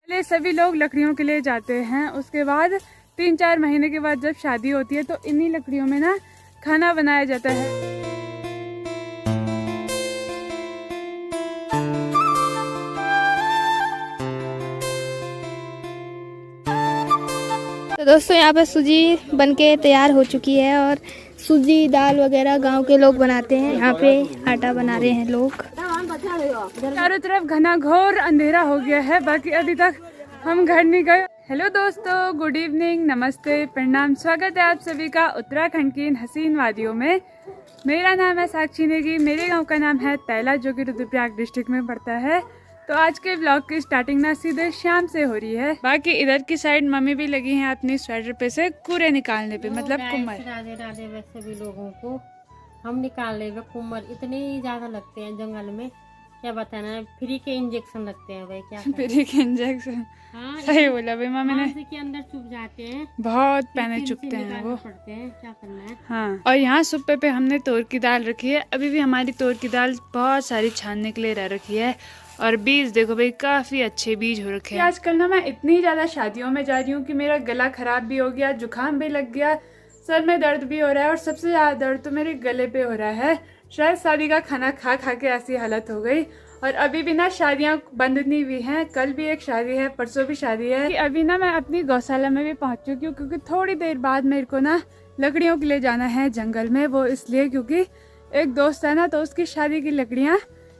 पहले सभी लोग लकड़ियों के लिए जाते हैं, उसके बाद 3-4 महीने के बाद जब शादी होती है तो इन्हीं लकड़ियों में ना खाना बनाया जाता है। तो दोस्तों यहाँ पे सूजी बनके तैयार हो चुकी है और सूजी दाल वगैरह गांव के लोग बनाते हैं। यहाँ पे आटा बना रहे हैं लोग। चारों तरफ घना घोर अंधेरा हो गया है, बाकी अभी तक हम घर नहीं गए। हेलो दोस्तों, गुड इवनिंग, नमस्ते, प्रणाम, स्वागत है आप सभी का उत्तराखंड की इन हसीन वादियों में। मेरा नाम है साक्षी नेगी, मेरे गांव का नाम है तैला जो कि रुद्रप्रयाग डिस्ट्रिक्ट में पड़ता है। तो आज के ब्लॉग की स्टार्टिंग ना सीधे शाम से हो रही है। बाकी इधर की साइड मम्मी भी लगी हैं अपनी स्वेटर पे से कूड़े निकालने पे, मतलब कुम्मर। राधे वैसे भी लोगों को हम निकाल रहे कुम्मर इतने ज्यादा लगते हैं जंगल में, क्या बताना। फ्री के इंजेक्शन लगते हैं भाई, क्या फ्री के इंजेक्शन। हाँ, सही बोला भाई मम्मी ने, के अंदर चुभ जाते हैं, बहुत पैने चुभते हैं वो, पड़ते हैं, क्या करना है। हाँ, और यहाँ सुप्पे पे हमने तोर की दाल रखी है। अभी भी हमारी तोर की दाल बहुत सारी छानने के लिए रह रखी है। और बीज देखो भाई, काफी अच्छे बीज हो रखे हैं। आजकल ना मैं इतनी ज्यादा शादियों में जा रही हूँ कि मेरा गला खराब भी हो गया, जुकाम भी लग गया, सर में दर्द भी हो रहा है और सबसे ज्यादा दर्द तो मेरे गले पे हो रहा है। शायद शादी का खाना खा खा के ऐसी हालत हो गई। और अभी भी ना शादियां बंद नहीं हुई हैं, कल भी एक शादी है, परसों भी शादी है। अभी ना मैं अपनी गौशाला में भी पहुंच चुकी हूँ, क्योंकि थोड़ी देर बाद मेरे को ना लकड़ियों के लिए जाना है जंगल में। वो इसलिए क्योंकि एक दोस्त है ना, तो उसकी शादी की लकड़ियाँ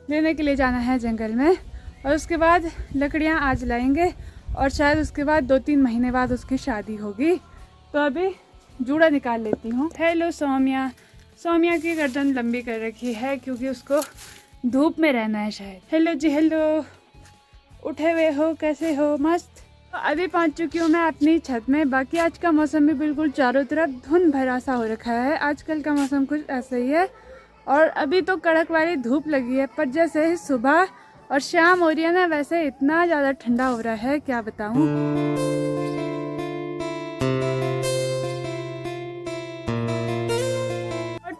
लेने के लिए जाना है जंगल में। और उसके बाद लकड़ियाँ आज लाएंगे और शायद उसके बाद 2-3 महीने बाद उसकी शादी होगी। तो अभी जूड़ा निकाल लेती हूँ। हेलो सौम्या। सौम्या की गर्दन लंबी कर रखी है क्योंकि उसको धूप में रहना है शायद। हेलो जी, हेलो, उठे हुए हो, कैसे हो? मस्त। तो अभी पहुँच चुकी हूँ मैं अपनी छत में। बाकी आज का मौसम भी बिल्कुल चारों तरफ धुंध भरा सा हो रखा है। आजकल का मौसम कुछ ऐसा ही है और अभी तो कड़क वाली धूप लगी है, पर जैसे ही सुबह और शाम हो रही है ना, वैसे इतना ज़्यादा ठंडा हो रहा है, क्या बताऊँ।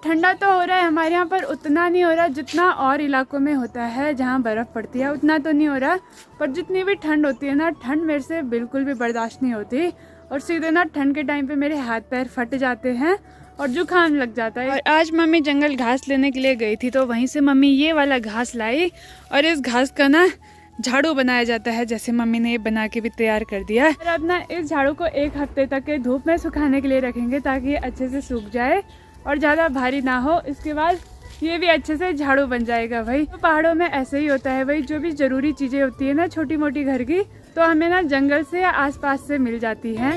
ठंडा तो हो रहा है हमारे यहाँ, पर उतना नहीं हो रहा जितना और इलाकों में होता है जहाँ बर्फ़ पड़ती है, उतना तो नहीं हो रहा। पर जितनी भी ठंड होती है ना, ठंड मेरे से बिल्कुल भी बर्दाश्त नहीं होती। और सीधे ना ठंड के टाइम पे मेरे हाथ पैर फट जाते हैं और जुकाम लग जाता है। और आज मम्मी जंगल घास लेने के लिए गई थी, तो वहीं से मम्मी ये वाला घास लाई और इस घास का ना झाड़ू बनाया जाता है, जैसे मम्मी ने ये बना के भी तैयार कर दिया। और अब ना इस झाड़ू को 1 हफ्ते तक के धूप में सुखाने के लिए रखेंगे ताकि ये अच्छे से सूख जाए और ज़्यादा भारी ना हो। इसके बाद ये भी अच्छे से झाड़ू बन जाएगा भाई। तो पहाड़ों में ऐसे ही होता है भाई, जो भी ज़रूरी चीज़ें होती है ना छोटी मोटी घर की, तो हमें ना जंगल से या आसपास से मिल जाती हैं।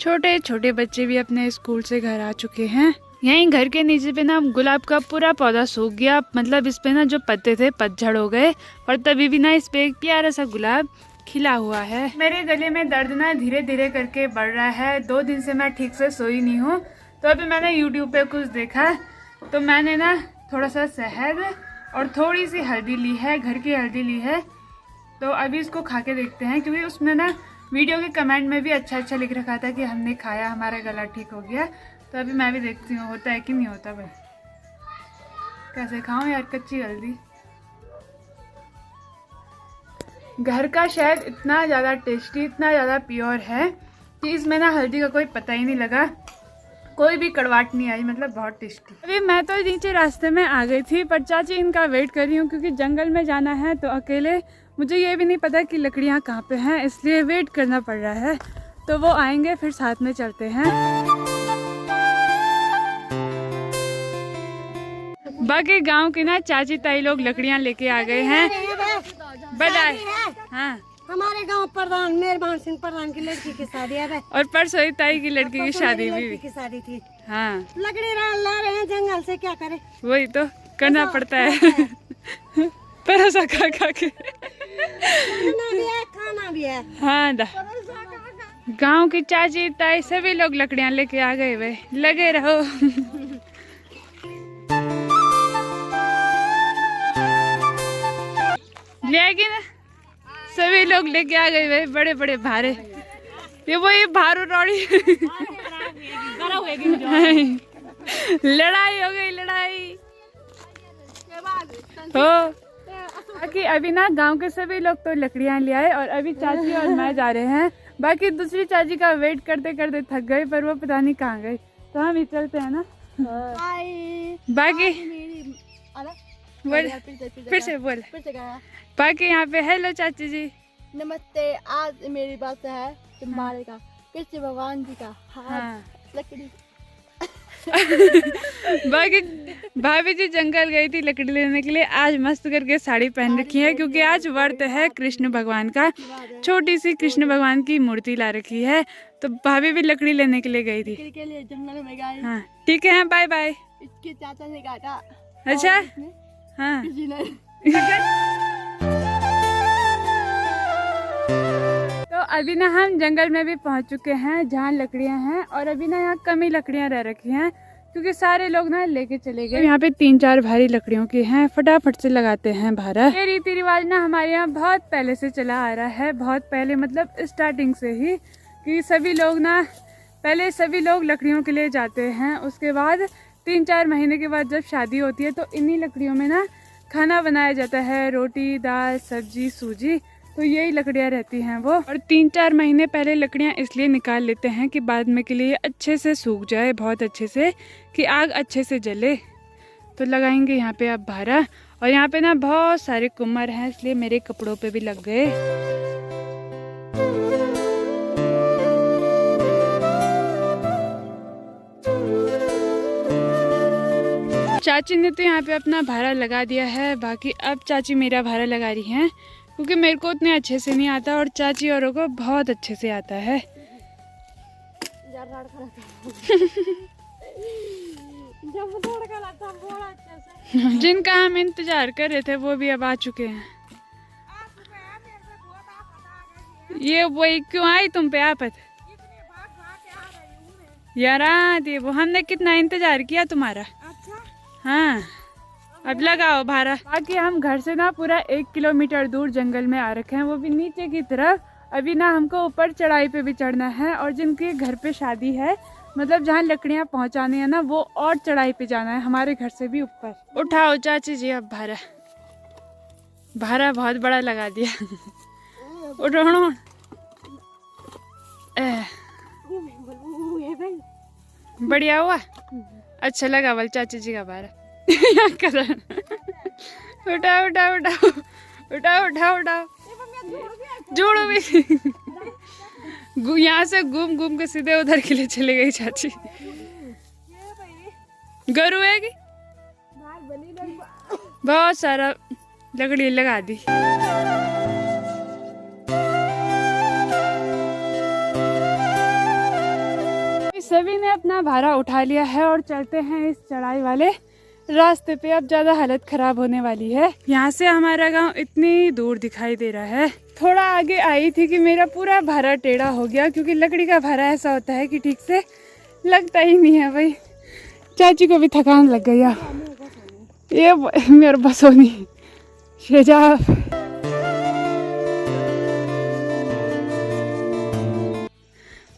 छोटे छोटे बच्चे भी अपने स्कूल से घर आ चुके हैं। यहीं घर के नीचे पे ना गुलाब का पूरा पौधा सूख गया, मतलब इस पे ना जो पत्ते थे पतझड़ हो गए, पर तभी भी ना इस पे एक प्यारा सा गुलाब खिला हुआ है। मेरे गले में दर्द ना धीरे धीरे करके बढ़ रहा है। 2 दिन से मैं ठीक से सोई नहीं हूँ। तो अभी मैंने यूट्यूब पे कुछ देखा, तो मैंने ना थोड़ा सा शहद और थोड़ी सी हल्दी ली है, घर की हल्दी ली है। तो अभी इसको खा के देखते हैं, क्योंकि उसने ना वीडियो के कमेंट में भी अच्छा लिख रखा था कि हमने खाया, हमारा गला ठीक हो गया। तो अभी मैं भी देखती हूँ होता है कि नहीं होता भाई। कैसे खाऊं यार कच्ची हल्दी। घर का शहद इतना ज़्यादा टेस्टी, इतना ज़्यादा प्योर है कि इसमें ना हल्दी का कोई पता ही नहीं लगा, कोई भी कड़वाहट नहीं आई, मतलब बहुत टेस्टी। अभी मैं तो नीचे रास्ते में आ गई थी, पर चाची इनका वेट कर रही हूँ क्योंकि जंगल में जाना है। तो अकेले मुझे ये भी नहीं पता कि लकड़ियाँ कहाँ पे हैं, इसलिए वेट करना पड़ रहा है। तो वो आएंगे फिर साथ में चलते हैं। बाकी गांव की ना चाची ताई लोग लकड़ियाँ लेके आ गए हैं। बधाई। हाँ, हमारे गांव प्रधान मेहरबान सिंह प्रधान की लड़की की शादी है और परसों ताई की लड़की की शादी भी। की शादी थी। हाँ, लकड़ी ला रहे हैं जंगल से, क्या करें, वही तो करना पड़ता है। परोसा खा खा के खाना भी है। हाँ दा। गांव की चाची ताई सभी लोग लकड़ियाँ लेके आ गए भाई, लगे रहो। लेगी ना, सभी लोग लेके आ गए भाई, बड़े बड़े भारे। ये वो ये भारू रौड़ी। लड़ाई हो गई, लड़ाई हो। बाकी अभी ना गांव के सभी लोग तो लकड़ियां ले आए और अभी चाची और मैं जा रहे हैं। बाकी दूसरी चाची का वेट करते करते थक गए, पर वो पता नहीं कहाँ गई, तो हम ही चलते हैं ना। बाकी बोल, फिर से बोल। बाकी यहाँ पे हेलो चाची जी, नमस्ते। आज मेरी बात है तुम्हारे का कृष्ण भगवान जी का हाँ। लकड़ी। बाकी भाभी जी जंगल गई थी लकड़ी लेने के लिए। आज मस्त करके साड़ी पहन रखी है क्योंकि आज व्रत है कृष्ण भगवान का। छोटी सी कृष्ण भगवान की मूर्ति ला रखी है, तो भाभी भी लकड़ी लेने के लिए गई थी। के लिए जंगल में गए। हाँ ठीक है, बाय बाय। इसके चाचा ने काटा। अच्छा हाँ। तो अभी ना हम जंगल में भी पहुंच चुके हैं जहाँ लकड़ियां हैं, और अभी ना यहाँ कम ही लकड़ियां रह रखी हैं क्योंकि सारे लोग ना लेके चले गए। यहाँ पे 3-4 भारी लकड़ियों की हैं, फटाफट से लगाते हैं भारा। ये रीति रिवाज ना हमारे यहाँ बहुत पहले से चला आ रहा है, बहुत पहले मतलब स्टार्टिंग से ही, कि सभी लोग ना पहले सभी लोग लकड़ियों के लिए जाते हैं। उसके बाद 3-4 महीने के बाद जब शादी होती है तो इन्हीं लकड़ियों में ना खाना बनाया जाता है, रोटी दाल सब्जी सूजी, तो यही लकड़ियाँ रहती हैं वो। और 3-4 महीने पहले लकड़ियाँ इसलिए निकाल लेते हैं कि बाद में के लिए अच्छे से सूख जाए, बहुत अच्छे से, कि आग अच्छे से जले। तो लगाएंगे यहाँ पे अब भारा। और यहाँ पे ना बहुत सारे कुम्हार हैं, इसलिए मेरे कपड़ों पे भी लग गए। चाची ने तो यहाँ पे अपना भारा लगा दिया है, बाकी अब चाची मेरा भारा लगा रही हैं क्योंकि मेरे को उतने अच्छे से नहीं आता और चाची औरों को बहुत अच्छे से आता है। जिनका हम इंतजार कर रहे थे वो भी अब आ चुके हैं। ये वही क्यों आई तुम पे आफत यार? ये वो हमने कितना इंतजार किया तुम्हारा। हाँ अब लगाओ भारा। बाकी हम घर से ना पूरा 1 किलोमीटर दूर जंगल में आ रखे हैं, वो भी नीचे की तरफ। अभी ना हमको ऊपर चढ़ाई पे भी चढ़ना है, और जिनके घर पे शादी है मतलब जहाँ लकड़ियाँ पहुँचानी है ना, वो और चढ़ाई पे जाना है हमारे घर से भी ऊपर। उठाओ चाची जी अब भारा। भारा बहुत बड़ा लगा दिया। उठो बढ़िया हुआ। अच्छा लगा वाल चाची जी का भारा। उठाओ उठाओ उठाओ उठाओ उठाओ उठाओ, जोड़ो भी। यहाँ से घूम घूम के सीधे उधर के लिए चले गई चाची। गरु है कि बहुत सारा लकड़ी लगा दी। सभी ने अपना भारा उठा लिया है और चलते हैं इस चढ़ाई वाले रास्ते पे। अब ज्यादा हालत खराब होने वाली है। यहाँ से हमारा गांव इतनी दूर दिखाई दे रहा है। थोड़ा आगे आई थी कि मेरा पूरा भारा टेढ़ा हो गया, क्योंकि लकड़ी का भारा ऐसा होता है कि ठीक से लगता ही नहीं है भाई। चाची को भी थकान लग गई। ये मेरे बस होनी शेजाब।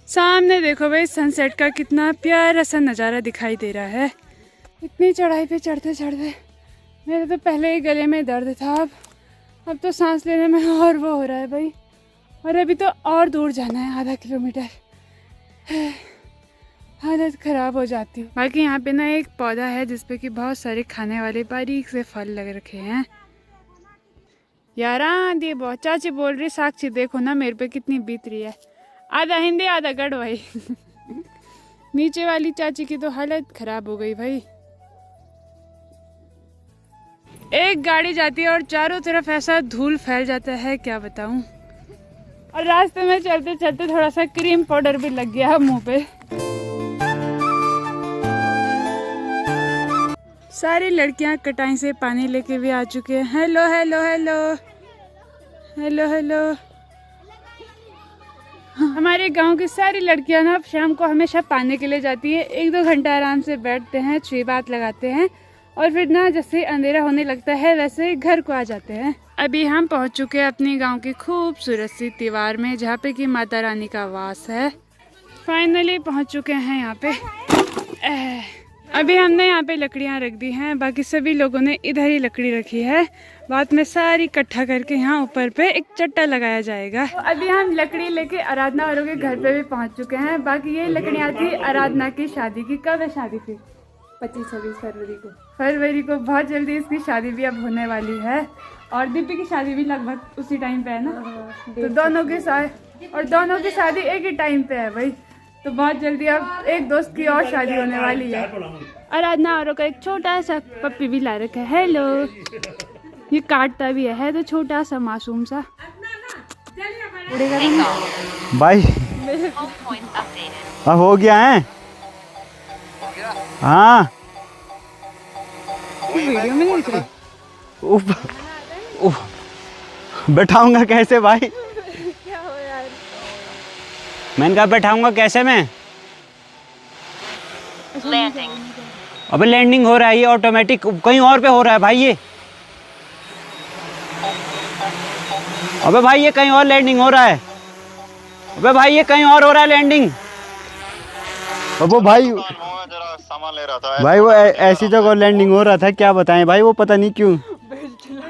सामने देखो भाई सनसेट का कितना प्यारा सा नज़ारा दिखाई दे रहा है। इतनी चढ़ाई पे चढ़ते चढ़ते मेरे तो पहले ही गले में दर्द था, अब तो सांस लेने में और वो हो रहा है भाई। और अभी तो और दूर जाना है, आधा किलोमीटर। हालत ख़राब हो जाती है। बाकी यहाँ पे ना एक पौधा है जिसपे कि बहुत सारे खाने वाले बारीक से फल लग रखे हैं। यारा ये बहुत चाची बोल रही, साक्षी देखो ना मेरे पे कितनी बीत रही है। आधा हिंदी आधा गढ़ भाई। नीचे वाली चाची की तो हालत खराब हो गई भाई। एक गाड़ी जाती है और चारों तरफ ऐसा धूल फैल जाता है, क्या बताऊं। और रास्ते में चलते चलते थोड़ा सा क्रीम पाउडर भी लग गया मुंह पे। सारी लड़कियां कटाई से पानी लेके भी आ चुके हैं। Hello hello hello hello hello. हमारे गांव की सारी लड़कियां ना शाम को हमेशा पानी के लिए जाती है। 1-2 घंटा आराम से बैठते हैं, 6 बात लगाते हैं, और फिर ना जैसे अंधेरा होने लगता है वैसे घर को आ जाते हैं। अभी हम पहुंच चुके हैं अपने गांव की खूबसूरत सी दीवार में, जहाँ पे कि माता रानी का वास है। फाइनली पहुंच चुके हैं यहाँ पे। अभी हमने यहाँ पे लकड़ियाँ रख दी हैं, बाकी सभी लोगों ने इधर ही लकड़ी रखी है। बाद में सारी इकट्ठा करके यहाँ ऊपर पे एक चट्टा लगाया जाएगा। तो अभी हम लकड़ी लेके आराधना औरों के घर पे भी पहुँच चुके हैं। बाकी ये लकड़ियाँ थी आराधना की शादी की। कब है शादी फिर? 25-26 फरवरी को। बहुत जल्दी इसकी शादी भी अब होने वाली है और दीपी की शादी भी लगभग उसी टाइम पे है ना। तो दोनों की शादी एक ही टाइम पे है भाई। तो बहुत जल्दी अब एक दोस्त की और शादी होने वाली है। आराधना औरों का एक छोटा सा पप्पी भी ला रखा है। हेलो, ये काटता भी है तो छोटा सा मासूम सा उड़ेगा भाई। अब हो गया है। हाँ वीडियो में नहीं दिख रहा। बैठाऊंगा कैसे भाई? मैंने कहा बैठाऊंगा कैसे मैं? अबे लैंडिंग हो रहा है, ये ऑटोमेटिक कहीं और पे हो रहा है भाई। ये अबे भाई ये कहीं और लैंडिंग हो रहा है। अबे भाई ये कहीं और हो रहा है लैंडिंग। वो भाई सामान ले रहा था भाई, वो ऐसी जगह लैंडिंग हो रहा था, क्या बताएं भाई, वो पता नहीं क्यों।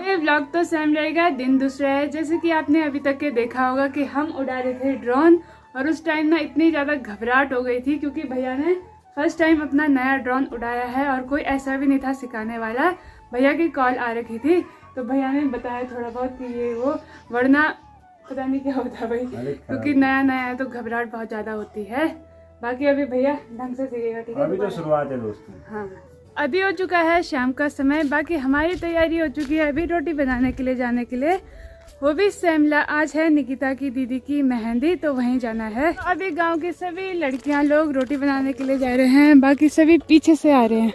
ये व्लॉग तो सेम रहेगा, दिन दूसरा है। जैसे कि आपने अभी तक के देखा होगा कि हम उड़ा रहे थे ड्रोन और उस टाइम ना इतनी ज़्यादा घबराहट हो गई थी क्योंकि भैया ने फर्स्ट टाइम अपना नया ड्रोन उड़ाया है और कोई ऐसा भी नहीं था सिखाने वाला। भैया की कॉल आ रखी थी तो भैया ने बताया थोड़ा बहुत कि ये वो, वरना पता नहीं क्या होता भाई, क्योंकि नया नया है तो घबराहट बहुत ज़्यादा होती है। बाकी अभी भैया ढंग से सीखेगा, ठीक है? अभी तो शुरुआत है दोस्तों। हाँ, अभी हो चुका है शाम का समय। बाकी हमारी तैयारी हो चुकी है अभी रोटी बनाने के लिए जाने के लिए। वो भी सेमला। आज है निकिता की दीदी की मेहंदी, तो वहीं जाना है। अभी गांव की सभी लड़कियां लोग रोटी बनाने के लिए जा रहे हैं, बाकी सभी पीछे से आ रहे हैं।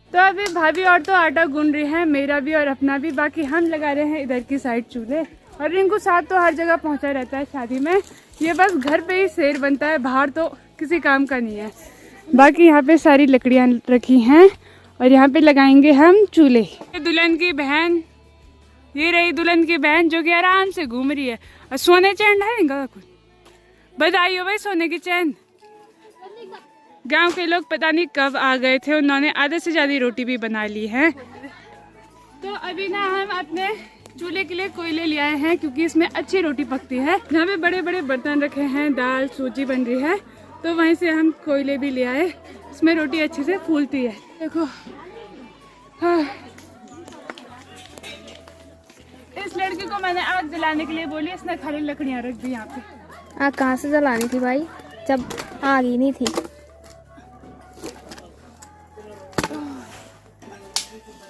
तो अभी भाभी और तो आटा गूंद रही है, मेरा भी और अपना भी। बाकी हम लगा रहे हैं इधर की साइड चूल्हे। और रिंकू साथ तो हर जगह पहुंचा रहता है शादी में, ये बस घर पे ही शेर बनता है, बाहर तो किसी काम का नहीं है। बाकी यहाँ पे सारी लकड़ियाँ रखी हैं और यहाँ पे लगाएंगे हम चूल्हे। दुल्हन की बहन, ये रही दुल्हन की बहन जो कि आराम से घूम रही है। और सोने चैन है कुछ बधाई हो भाई, सोने की चैन। गांव के लोग पता नहीं कब आ गए थे, उन्होंने आधे से ज़्यादा रोटी भी बना ली है। तो अभी ना हम अपने चूल्हे के लिए कोयले ले आए हैं क्योंकि इसमें अच्छी रोटी पकती है। यहाँ पे बड़े बड़े बर्तन रखे हैं, दाल सूजी बन रही है, तो वहीं से हम कोयले भी ले आए। इसमें रोटी अच्छे से फूलती है। देखो हाँ। इस लड़की को मैंने आग जलाने के लिए बोली, इसने खाली लकड़ियाँ रख दी यहाँ पे। आग कहाँ से जलानी थी भाई, जब आग ही नहीं थी।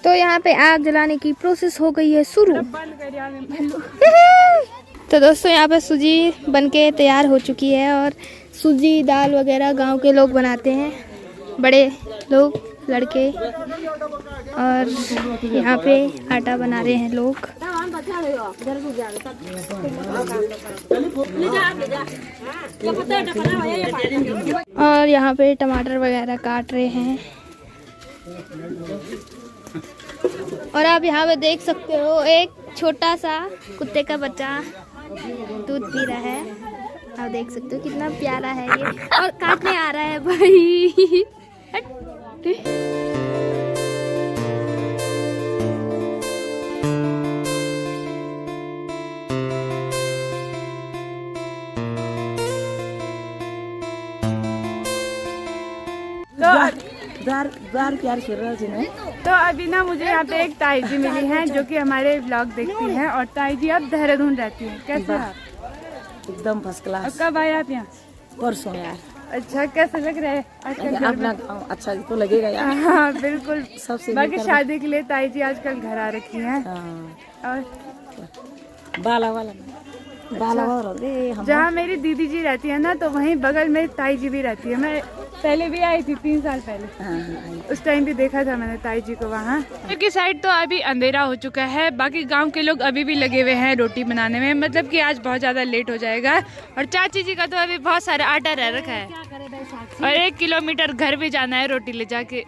तो यहाँ पे आग जलाने की प्रोसेस हो गई है शुरू। तो दोस्तों यहाँ पे सूजी बनके तैयार हो चुकी है और सूजी दाल वगैरह गांव के लोग बनाते हैं, बड़े लोग लड़के। और यहाँ पे आटा बना रहे हैं लोग। और यहाँ पे टमाटर वगैरह काट रहे हैं। और आप यहाँ पे देख सकते हो एक छोटा सा कुत्ते का बच्चा दूध पी रहा है। आप देख सकते हो कितना प्यारा है ये, और काटने आ रहा है भाई। तो अभी ना मुझे यहाँ पे एक ताई जी मिली हैं जो कि हमारे व्लॉग देखती हैं और ताई जी अब देहरादून रहती हैं। कैसे आप? एकदम फर्स्ट क्लास। कब आए आप यहाँ? परसों यार। अच्छा, कैसा लग रहा है आजकल? अपना अच्छा तो लगेगा यार। हाँ बिल्कुल। सबसे बाकी शादी के लिए ताई जी आजकल घर आ रखी हैं। और बाला वाला जहाँ मेरी दीदी जी रहती है ना, तो वहीं बगल में ताई जी भी रहती है। मैं पहले भी आई थी 3 साल पहले, उस टाइम भी देखा था मैंने ताई जी को वहाँ। क्योंकि साइड तो अभी अंधेरा हो चुका है, बाकी गांव के लोग अभी भी लगे हुए हैं रोटी बनाने में, मतलब कि आज बहुत ज़्यादा लेट हो जाएगा। और चाची जी का तो अभी बहुत सारा आटा रह रखा है और 1 किलोमीटर घर भी जाना है रोटी ले जाके।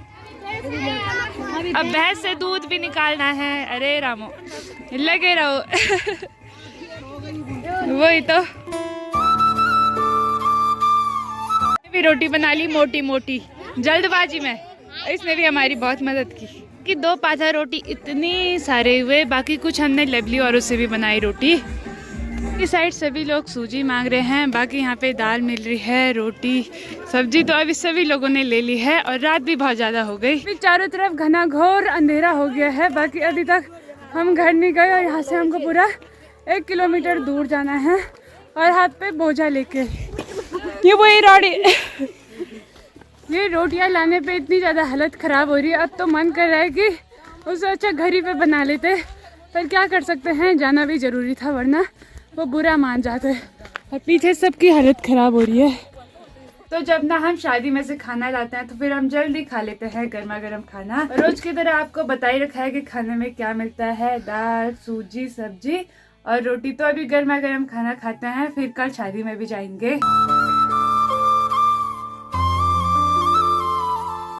अब भैंस से दूध भी निकालना है। अरे रामो लगे रहो। वही तो भी रोटी बना ली मोटी मोटी जल्दबाजी में। इसने भी हमारी बहुत मदद की कि 2 पाथा रोटी इतनी सारे हुए। बाकी कुछ हमने लेबली और उससे भी बनाई रोटी। इस साइड सभी लोग सूजी मांग रहे हैं। बाकी यहाँ पे दाल मिल रही है, रोटी सब्जी तो अभी सभी लोगों ने ले ली है। और रात भी बहुत ज़्यादा हो गई। फिर चारों तरफ घना घोर अंधेरा हो गया है। बाकी अभी तक हम घर नहीं गए और यहाँ से हमको पूरा 1 किलोमीटर दूर जाना है और हाथ पे बोझा लेके। ये वही रोटी ये रोटियां लाने पे इतनी ज़्यादा हालत ख़राब हो रही है। अब तो मन कर रहा है कि उससे अच्छा घर ही पे बना लेते, पर क्या कर सकते हैं, जाना भी ज़रूरी था वरना वो बुरा मान जाते। और पीछे सबकी हालत ख़राब हो रही है। तो जब ना हम शादी में से खाना लाते हैं तो फिर हम जल्दी खा लेते हैं गर्मा गर्म खाना। रोज की तरह आपको बता ही रखा है कि खाने में क्या मिलता है, दाल, सूजी, सब्जी और रोटी। तो अभी गर्मा गर्म खाना खाते हैं, फिर कल शादी में भी जाएंगे।